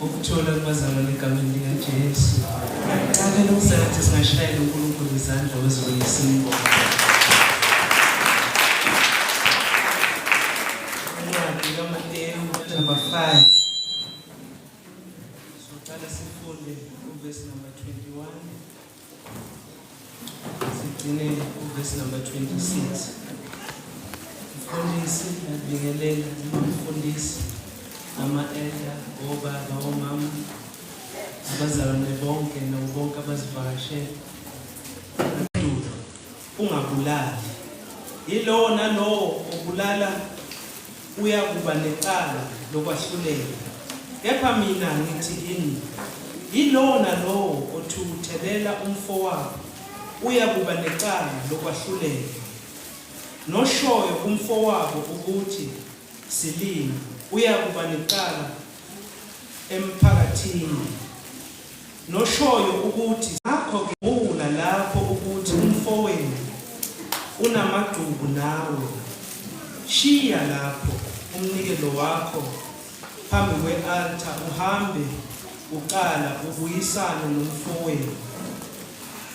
ukuthola kubazalwane egameni likaJesu. Ngicela ukusengathi singashayela uNkulunkulu izandla wezoyisa imbongo. Incwadi kaMateyu number 5. Soqala sifunde uverse number 21. Sigcine uverse number 26. Mfundisi nabingelela umfundisi ama-elder, obaba, omama, abazalwane bonke nabonke abazivakashele. Ungabulali. Yilowo nalowo obulala uyakuba necala lokwahlulela. Kepha mina ngithi kini, yilowo nalowo othukuthelela umfowabo uyakuba necala lokwahlulela. Noshoyo umfowabo ukuthi silima uyakuba necala emphakathini. Noshoyo ukuthi akho kula lapho ukuthi umfowenu unamagqubu nawe, shiya lapho umnikelo wakho phambi kwe-altar, uhambe uqala ubuyisane nomfowenu,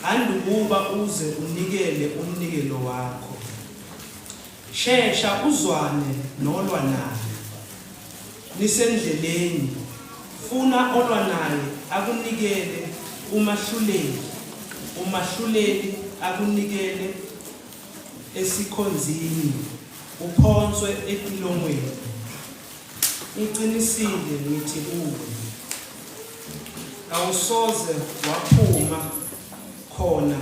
andukuba uze unikele umnikelo wakho. Shesha uzwane nolwa naye nisendleleni, funa olwa naye akunikele umahluleli, umahluleli akunikele esikhonzini, uphonswe etilongweni. Iqinisile ngithi kuwe, awusoze waphuma khona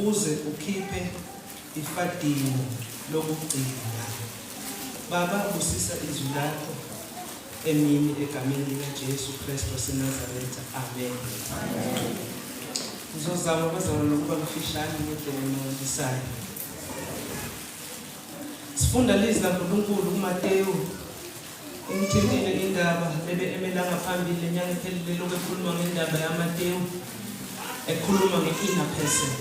uze ukhiphe ifadini lokugcina. Baba, busisa izwi lakho emini egameni likaJesu Kristu waseNazaretha. Amen. Ngizozama abazalwane ukuba mfishane ngendlela emangalisayo. Sifunda lizwi laNkulunkulu kuMateyu. Ngithintile indaba emela ngaphambili enyanga ephelile lokho ekhuluma ngendaba yaMateyu, ekhuluma nge-inner person.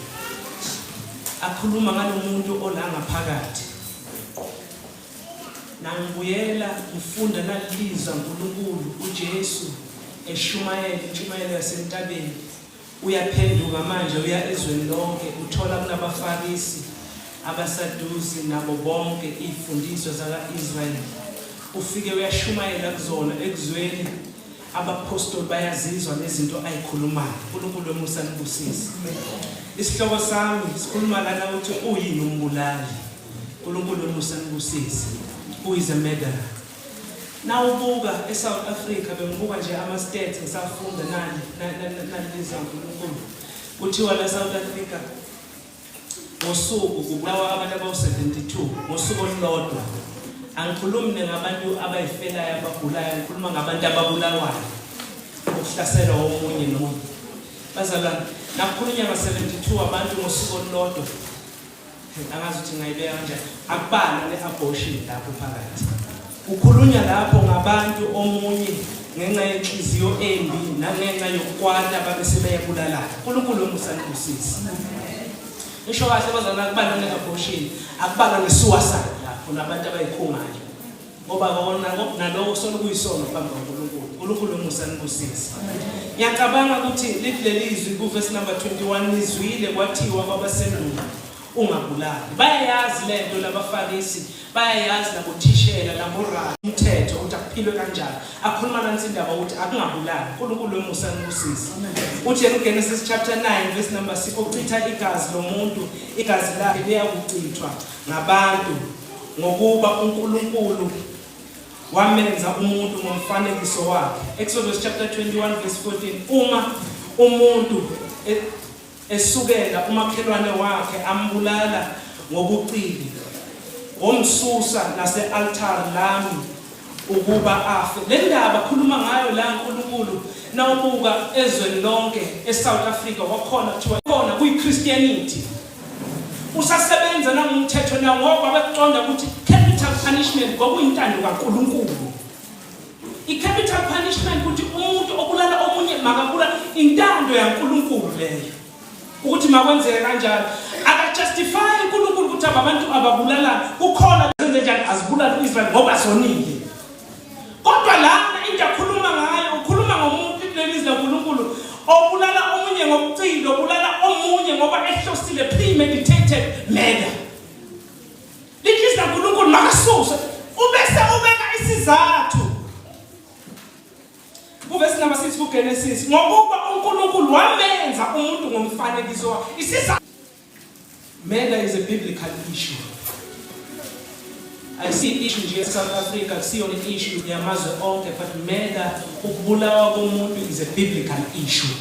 Akhuluma ngalomuntu ola ngaphakathi. Nangibuyela ngifunda nalilizwa uNkulunkulu uJesu eshumayela intshumayelo yasentabeni. Uyaphenduka manje uya ezweni lonke, uthola kunabaFarisi, abaSadusi nabo bonke izifundiswa zaka-Israyeli. Ufike uyashumayela kuzona ekuzweni abapostoli bayazizwa nezinto ayikhulumayo. uNkulunkulu emusa nibusise. Isihloko sami sikhuluma lana ukuthi uyini umbulali. uNkulunkulu emusa nibusise. Who is a murderer? Nawubuka eSouth Africa, bengibuka nje ama-stats ngisafunda nalezi uNkulunkulu. Kuthiwa la South Africa ngosuku kubulawa abantu abawu-72 ngosuku olulodwa. Angikhulumi ngabantu abayifelayo abagulayo, ngikhuluma ngabantu ababulawayo, ukuhlaselwa omunye nomunye. Bazalwane, nakukhulunywa nga-72 abantu ngosuku olulodwa. Angazi ukuthi ngayibeka kanjani. Akubala le-abortion lapho phakathi. Kukhulunywa lapho ngabantu omunye ngenxa yenhliziyo embi nangenxa yokukwata babesebeyabulala. uNkulunkulu emusa nibusise. Ngisho kahle bazalwane, akubala ne-abortion, akubala ne-suicide lapho nabantu abayikhungayo. Ngoba bona naloko solo kuyisono phambi kaNkulunkulu. uNkulunkulu emusa nibusise. Ngiyacabanga ukuthi leli zwi kuverse number 21 nizwile kwathiwa kwabasendulo ungabulali. Bayayazi lento labaFarisi, bayayazi labothishela laborali umthetho ukuthi akuphilwe kanjani. Akhuluma nansi indaba ukuthi akungabulali. uNkulunkulu emusa nibusise. Uthi eGenesis chapter 9 verse number 6, uchitha igazi lomuntu, igazi lakhe liyakuchithwa ngabantu ngokuba uNkulunkulu wamenza umuntu ngomfanekiso wakhe. Exodus chapter 21 verse 14, uma umuntu esukela umakhelwane wakhe ambulala ngobuqili, omsusa nase-altar lami ukuba afe. Le ndaba khuluma ngayo la uNkulunkulu nawubuka ezweni lonke eSouth Africa wakhona kuthiwa khona kuyi-Christianity. Usasebenza nangumthetho na ngoba baqonda ukuthi capital punishment kwakuyintando kaNkulunkulu. I-capital punishment ukuthi umuntu obulala omunye makabulala, intando yaNkulunkulu leyo. Ukuthi makwenzeke kanjalo. Akajustify uNkulunkulu ukuthi abantu ababulala. Kukhona benze njani azibulala uIsrael ngoba sonile. Kodwa lana into akhuluma ngayo, ukhuluma ngomuntu obulala omunye ngokucilo, obulala omunye ngoba ehlosile, premeditated murder. Lithi uNkulunkulu makasuse ubese ubeka isizathu. Kuvesi number 6 kuGenesis, ngokuba uNkulunkulu wamenza umuntu ngomfanekiso wakhe. Isizathu. Murder is a biblical issue. I see issue here in South Africa, I see on the issue yamazwe onke, but murder, ukubulawa komuntu is a biblical issue.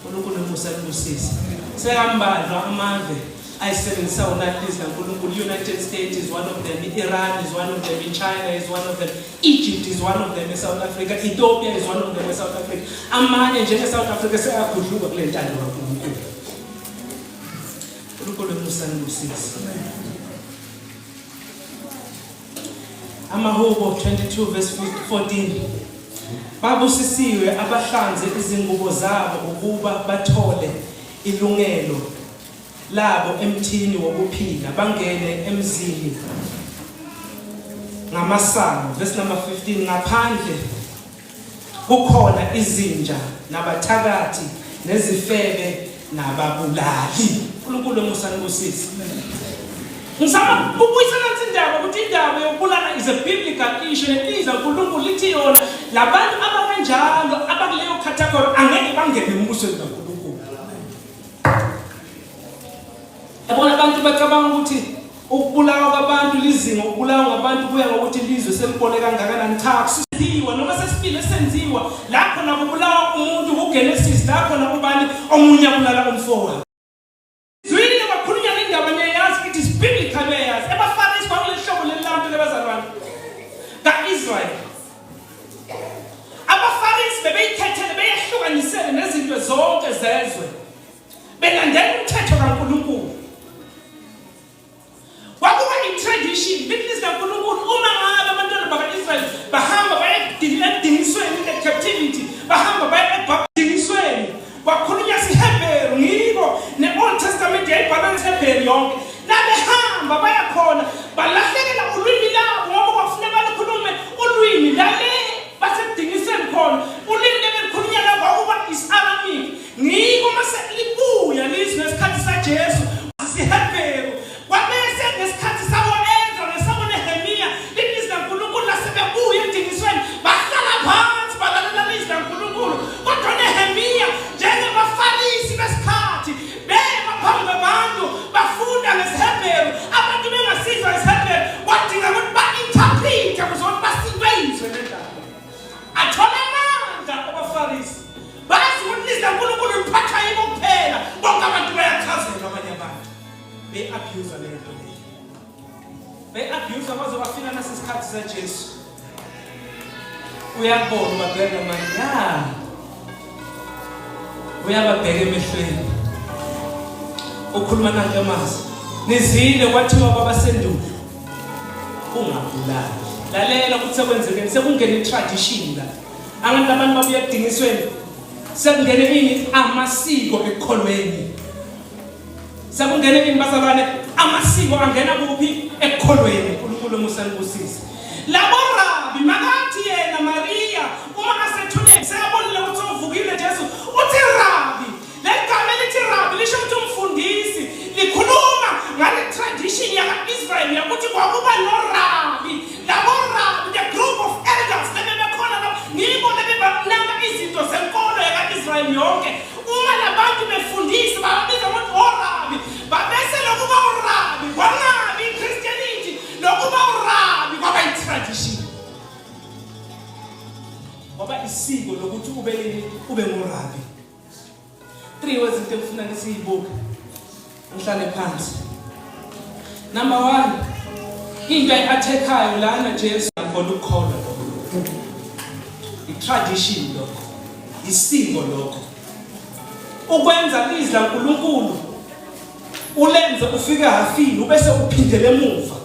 uNkulunkulu umusebenzisa. Sekambadlwa amave ayisebenzisa unahlisa uNkulunkulu. United States is one of them, Iran is one of them, China is one of them, Egypt is one of them in South Africa, Ethiopia is one of them in South Africa. Amanye njenge South Africa seyagudluka kule ntando kaNkulunkulu. uNkulunkulu umusebenzisa. Amahubo 22 verse 14. Babusisiwe abahlanze izingubo zabo ukuba bathole ilungelo labo emthini wokuphila, bangene emzini ngamasango. Verse number 15. Ngaphandle kukhona izinja nabathakathi nezifebe nababulali. uNkulunkulu umusebenzisa. Ngizama ukubuyisela indaba ukuthi indaba yokubulala is a biblical issue. Netiza uNkulunkulu lithi yona labantu abakanjalo abakuleyo category angeke bangene embusweni kaNkulunkulu. Yabona abantu bacabanga ukuthi ukubulawa kwabantu lizinga, ukubulawa ngabantu kuya ngokuthi ilizwe selibone kangakanani. Cha, kusiziwa noma sesifile senziwa lapho nakubulawa umuntu kuGenesis, lapho nakubani omunye abulala umfowabo. Biblical layers. Ebafarisi kwakulehlobo lelantu lebazalwane kaIsrael. Abafarisi bebeyikhethele beyahlukanisele nezinto zonke zezwe. Belandela umthetho kaNkulunkulu. Kwakuba i-tradition, lithi kaNkulunkulu uma ngabe abantwana bakaIsrael bahamba baye edingisweni e-captivity, bahamba baye edingisweni, kwakhulunywa isiHebheru, ngiko ne-Old Testament yayibhalwe isiHebheru yonke. Nabehamba bayakhona balahlekela ulwimi labo ngoba kwakufuneka bakhulume ulwimi lale basedingiseni khona. Ulwimi lebelikhulunywa labo akuba is-Aramaic. Ngiko mase libuya lizwe nesikhathi saJesu isiHebheru. Kwabese nesikhathi sabo Ezra nesabo Nehemiya ilizwi kaNkulunkulu lasebebuya edingisweni bahlala phansi balalela ilizwi kaNkulunkulu. Kodwa Nehemiya njengabafarisi besikhathi bema phambi kwabantu bafunda ngesiHebheru, abantu bengasizwa isiHebheru kwadinga ukuthi ba-interprete ukuze basizwe lendaba. Athola amandla abafarisi bazi ukuthi ilizwi kaNkulunkulu liphathwa yibo kuphela, bonke abantu bayachazelwa abanye abantu. Be-abuse lento leyo, be-abuse baze bafika nasesikhathi saJesu. Uyabona ubabheka manje, uyababheka emehlweni ukhuluma nankemazi. Nizile kwathiwa kwabasendulo ungabulali. Lalela ukuthi sekwenzekeni, sekungena i-tradition la. Abantu babuya edingisweni sekungene ini amasiko ekukholweni. Sekungene ini bazalwane amasiko angena kuphi ekukholweni. uNkulunkulu umusebenzisa. Labo rabi makathi yena Maria uma asethule seyabonile ukuthi uvukile Jesu, uthi rabi. Legama lithi rabi lisho ukuthi umfundisi, likhuluma ngale tradition yaka-Israel yakuthi kwakuba norabi. Labo rabi, the group of elders lebebekhona lapho, ngibo lebebanaka izinto zenkolo yaka-Israel yonke. Uma labantu befundisa bababiza ngokuthi orabi, babese lokuba urabi kwangabi i-Christianity, lokuba urabi kwaba i-tradition. Kwaba isiko lokuthi ube ngurabi. 3 words into engifuna ngisiyibuke. Ngihlale phansi. Number 1, into ayiathekayo lana Jesu ngona ukukholwa lokho. I-tradition lokho. Isiko lokho. Ukwenza izwi laNkulunkulu ulenze ufike hafini ubese uphindele emuva.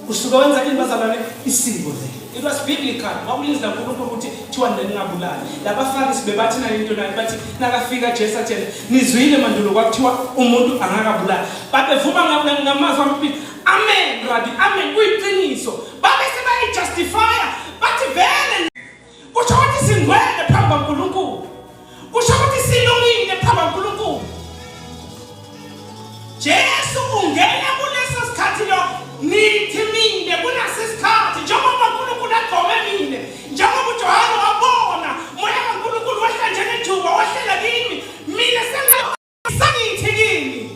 Usuke wenza into bazalwane isiko le. It was biblical. Wakulizwi laNkulunkulu ukuthi thiwa ningabulali. Labafarisi bebathi na into nayo bathi nakafika Jesu athi nizwile mandulo kwathiwa umuntu angakabulali. Babevuma ngamazwi amphili. Amen Rabbi, amen, kuyiqiniso. Babese bayijustify bathi vele kusho ukuthi singwele phambi kaNkulunkulu. Jesu ungena kuleso sikhathi lo nithi mine kunasesikhathi njengoba uNkulunkulu agqoke mine njengoba uJohane wabona moya kaNkulunkulu wehla njengejuba wehlela kimi mina sengithi kini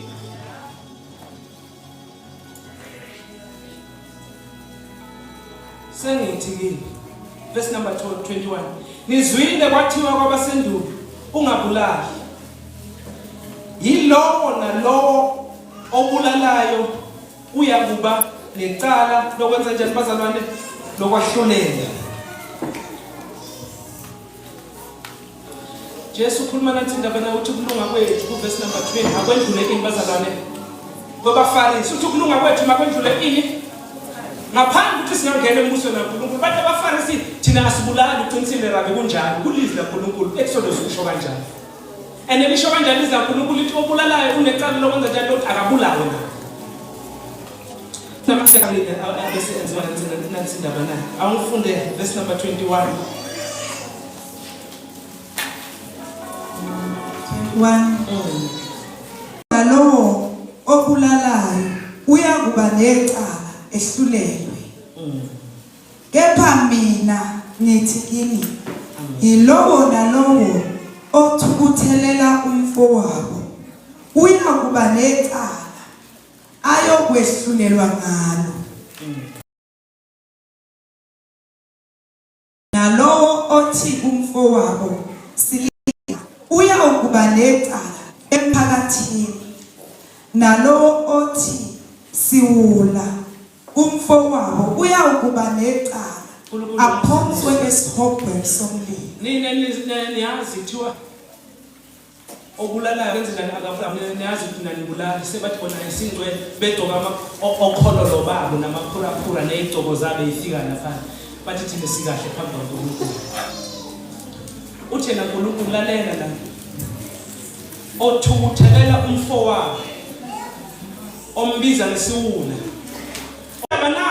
sengithi kini verse number 21 nizwile kwathiwa kwabasendulo ungabulali yilowo nalowo obulalayo uyakuba necala lokwenza njani bazalwane lokwahlulela. Jesu ukhuluma nathi indaba uthi ukulunga kwethu ku verse number 20 akwendlule ini bazalwane kwabaFarisi uthi ukulunga kwethu makwendlule ini ngaphambi ukuthi singangena embusweni kaNkulunkulu bantu abaFarisi thina asibulali uqinisile rabi kunjani kulizwi laNkulunkulu Exodus usho kanjani and elisho kanjani izwi laNkulunkulu lithi obulalayo unecala lokwenza njani lokho akabulawe na namasekali abese enziwa nansi indaba nayo awufunde verse number 21 Nalowo obulalayo uyakuba necala ehlulelwe. Kepha mina ngithi kini yilowo nalowo othukuthelela umfowabo uyakuba necala ayokwehlulelwa ngalo. Nalowo othi umfowabo uyakuba necala emphakathini nalowo othi siwula umfowabo uyakuba necala aphonswe esihogweni somlilo. Nina niyazi thiwa obulalayo benzela akafuna niyazi ukuthi nanibulali sebathi bona isingcwele begcoka okhololo babo namaphuraphura nezigcoko zabo ezifika lapha bathi thina sikahle phambi kwaNkulunkulu. Uthena uNkulunkulu lalela la othukuthelela umfowabo ombiza ngesiwula abana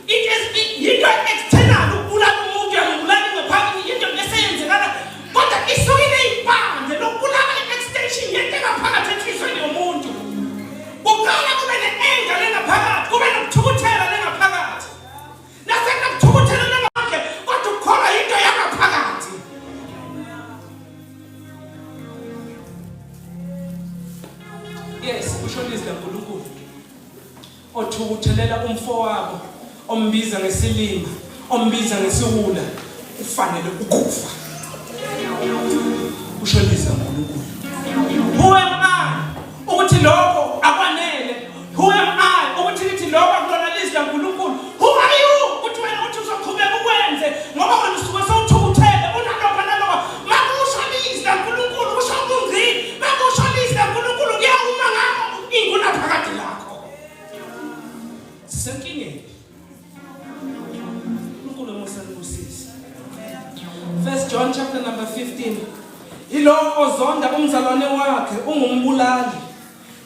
it is yinto external ukubulala umuntu yangibulala ngaphambi into lesenzekala kodwa isukile impande lokubulala extension yento ngaphakathi enhlizweni yomuntu uqala kube ne-anger lengaphakathi kube nokuthukuthela lengaphakathi nasekuthukuthela lengaphakathi kodwa ukukholwa into yangaphakathi. Yes, ushonizwe kaNkulunkulu othukuthelela umfowabo ombiza ngesilima ombiza ngesiwula ufanele ukufa. Ushonizwe kaNkulunkulu. Who am I ukuthi lokho akwanele? Who am I ukuthi lithi lokho akulona lizwi laNkulunkulu? Who are you ukuthi wena uthi uzoqhubeka ukwenze ngoba wena usuke sowuthukuthele unalokho nalokho makusho lizwi laNkulunkulu kusho kungri makusho lizwi laNkulunkulu kuyawuma ngakho inguna phakathi lakho senkingeni uNkulunkulu mosanibusisi. First John chapter number 15 ilo ozonda umzalwane wakhe ungumbulali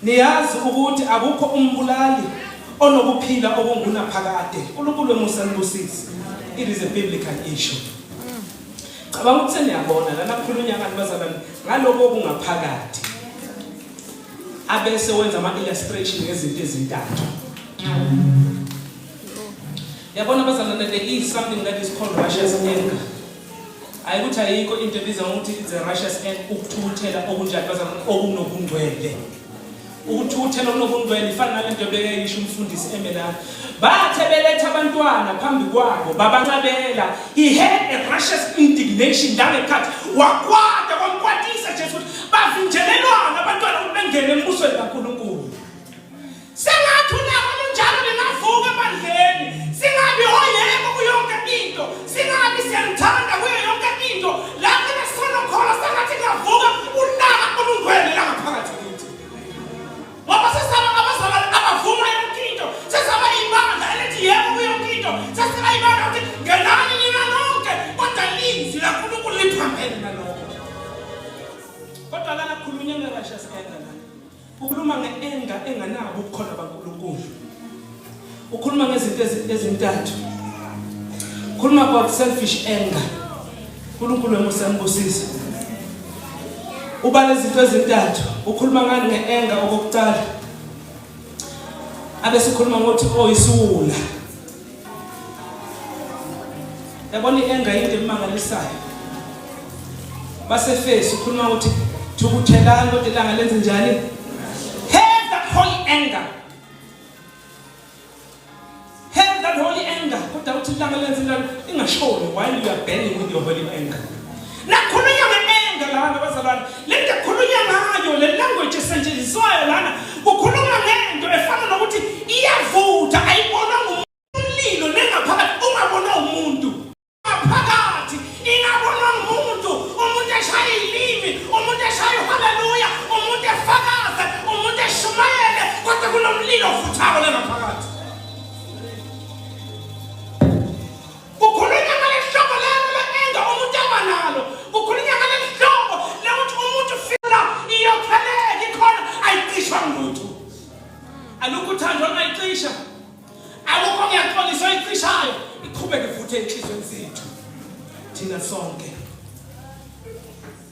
niyazi ukuthi akukho umbulali onokuphila okungunaphakade. uNkulunkulu mosanibusisi. It is a biblical issue. Cabanga ukuthi niyabona lana kukhulunywa ngani bazalwane ngaloko okungaphakade abese wenza ama-illustration ngezinto ezintathu. Yabona bazalwane there is something that is called righteous anger. Ayikuthi ayikho into ebizwa ngokuthi it's a righteous anger ukuthukuthela okunjani bazalwane okunobungcwele. Ukuthukuthela okunobungcwele ifana nalento bekayisho umfundisi emelana bathe beletha abantwana phambi kwabo babancabela he had a righteous indignation langekhathi wakwada kwamkwatisa Jesu bavinjelelwana abantwana ukuthi bengene embusweni kaNkulunkulu. Sengathi ulaka lunjalo lingavuka ebandleni singabi oyeko kuyonke into singabi siyamthanda kuyo yonke into lapho nesona khona sengathi ngavuka ulaka olungcwele langaphakathi kithi ngoba sesaba abazalwane abavuma yonke into sesaba ibandla elithi yebo kuyonke into sesaba ibandla ukuthi ngenani nina nonke kodwa lizwi laNkulunkulu liphambene nalokho. Kodwa lana khulunywa ngerighteous anger lana ukhuluma nge-anger enganabo ukukhona baNkulunkulu. Ukhuluma ngezinto ezintathu. Ukhuluma about selfish anger. uNkulunkulu emosanibusisi. Uba lezinto ezintathu ukhuluma ngani nge-anger okokuqala abe sikhuluma ngokuthi isiwula. Yabona ienga into emangalisayo. Basefesi ukhuluma ukuthi thukuthelana kodwa ilanga lenze njani? Have that holy anger. Have that holy anger. Kodwa uthi ilanga lenze njani? Ingashoni while you are burning with your holy anger. Nakhulunywa nge-anger lana bazalwane. Lento ekhulunywa ngayo le language esetshenziswayo lana kukhulunywa ngento efana nokuthi iyavutha ayibonwa ngumlilo nengaphakathi ungabonwa umuntu. Phakathi ingabonwa ngumuntu, umuntu eshaya ilimi, umuntu eshaya haleluya, umuntu efakaza, umuntu eshumayele kodwa kunomlilo ovuthayo lengaphakathi. Kukhulunywa ngale hlobo lelo le-anger umuntu abanalo. Kukhulunywa ngale hlobo lokuthi umuntu fila iyokhaleka ikhona ayicishwa nguthu. Alukho uthando ongayixisha. Akukho ngiyaxolisa oyicishayo. Iqhubeke futhi enhlizweni zethu. Thina sonke.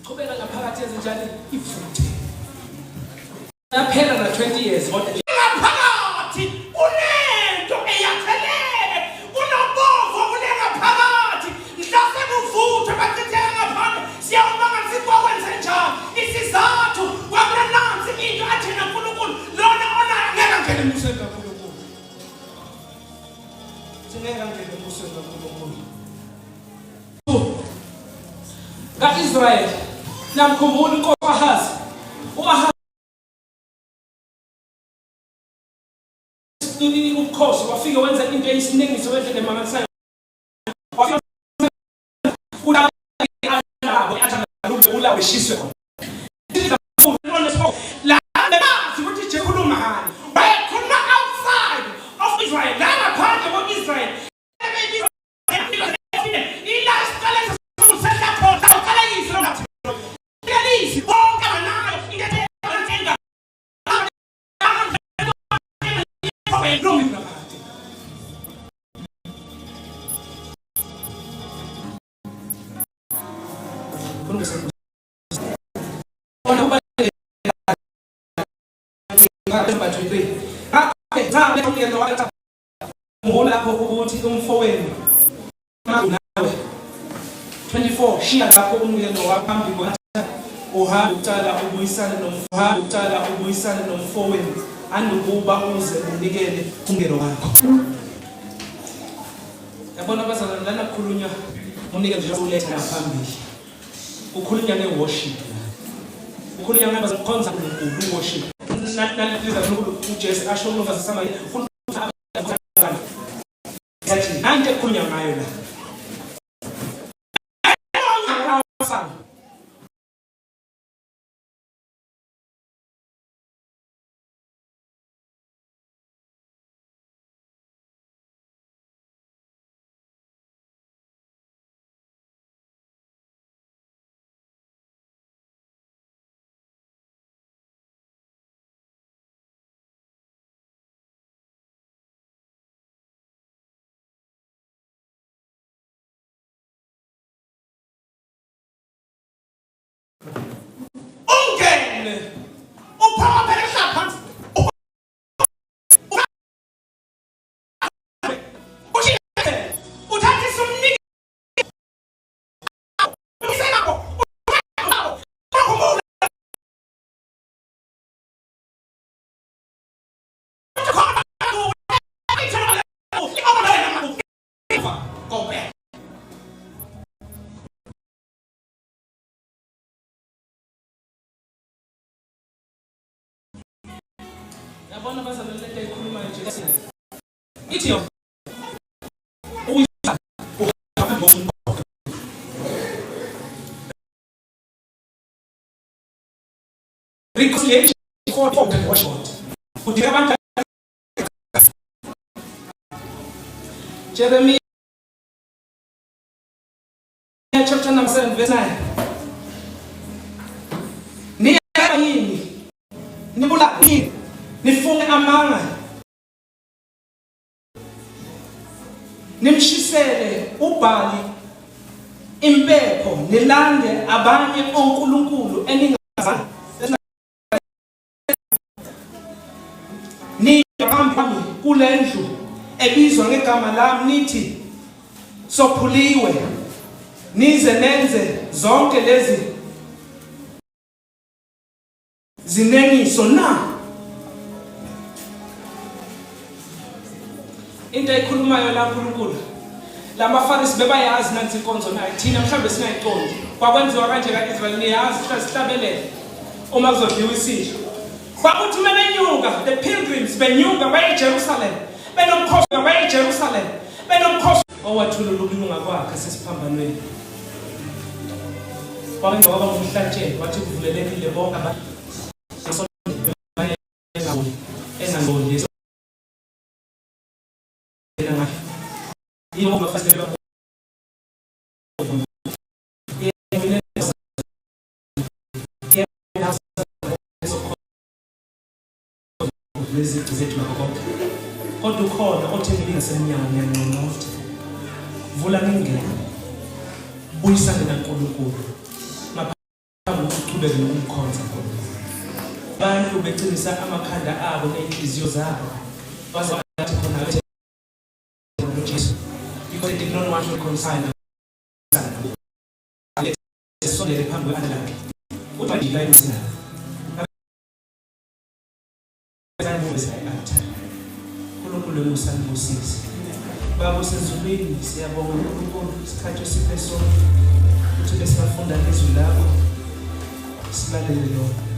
Qhubeka ngaphakathi ezinjani ifuthe. Yaphela na 20 years kodwa ngaphakathi kunento eyakheleke. Kunobovu kulenga phakathi. Mhlawumbe kuvuthe bachitheka ngaphandle. Siyawubanga sikwenze njani? Isizathu kwakunanzi into athina uNkulunkulu lona onayo ngeke ngene emuseni kaNkulunkulu. Singeke ngene emuseni kaNkulunkulu. Israel namkhumbula inkosi uAhazi. uAhazi umkhosi wafika wenza into eyisinengiso wendlela emangalisayo. Wafika ulabo athi ulawe shiswe khona. La bathi ukuthi nje khuluma hani. Bayikhuluma outside of Israel. La ngaphandle koIsrael. Lapho ukuthi umfowenu nawe 24 shiya lapho umyeni waphambi kwathi uhamba ucala ubuyisane nomfowenu andukuba uze unikele ungelo wakho. Yabona abazalwane lana kukhulunywa unikele nje uletha phambili. Ukhulunywa ngeworship. Ukhulunywa ngabazikhonza uNkulunkulu worship. Naliza uJesu asho umfazi samaye yathi nante ekhulunywa ngayo la. Yabona abazalwane lento ekhulumayo nje ithi yo reconciliation for the worship. Kuthi abantu Jeremiah chapter number 7 verse 9. Niyini nibula nifunge amanga nimshisele uBhali impepho nilande abanye onkulunkulu eningazazi ni phambi ebizwa ngegama lami nithi sophuliwe nize nenze zonke lezi zinengiso na into ekhulumayo la uNkulunkulu lamaFarisi bebayazi nansi inkonzo nayo thina mhlambe singayiqondi kwakwenziwa kanje kaIsrael niyazi sihlabelele uma kuzodliwa isidlo kwakuthi mebenyuka the pilgrims benyuka baye eJerusalem benomkhosi owathulula ukulunga kwakhe sesiphambanweni kwakwenza kwaba ngumhlatshelo wathi kuvulelekile bonke abantu engangqondi yebo bafasele lezi zethu nakho kodwa ukhona othembile ngasemnyango ngiyanqonqotha vula ngingena buyisane naNkulunkulu maphambi kokuqhubeka nokumkhonza abantu becinisa amakhanda abo nenhliziyo zabo bazathi khona uJesu because they did not want to reconcile lesondele phambi kwalakhe kodwa ndilayini uNkulunkulu emusanibusise baba usezulwini siyabonga uNkulunkulu isikhathi esiphe sonke ukuthi besifunda izwi lakho silalele lokho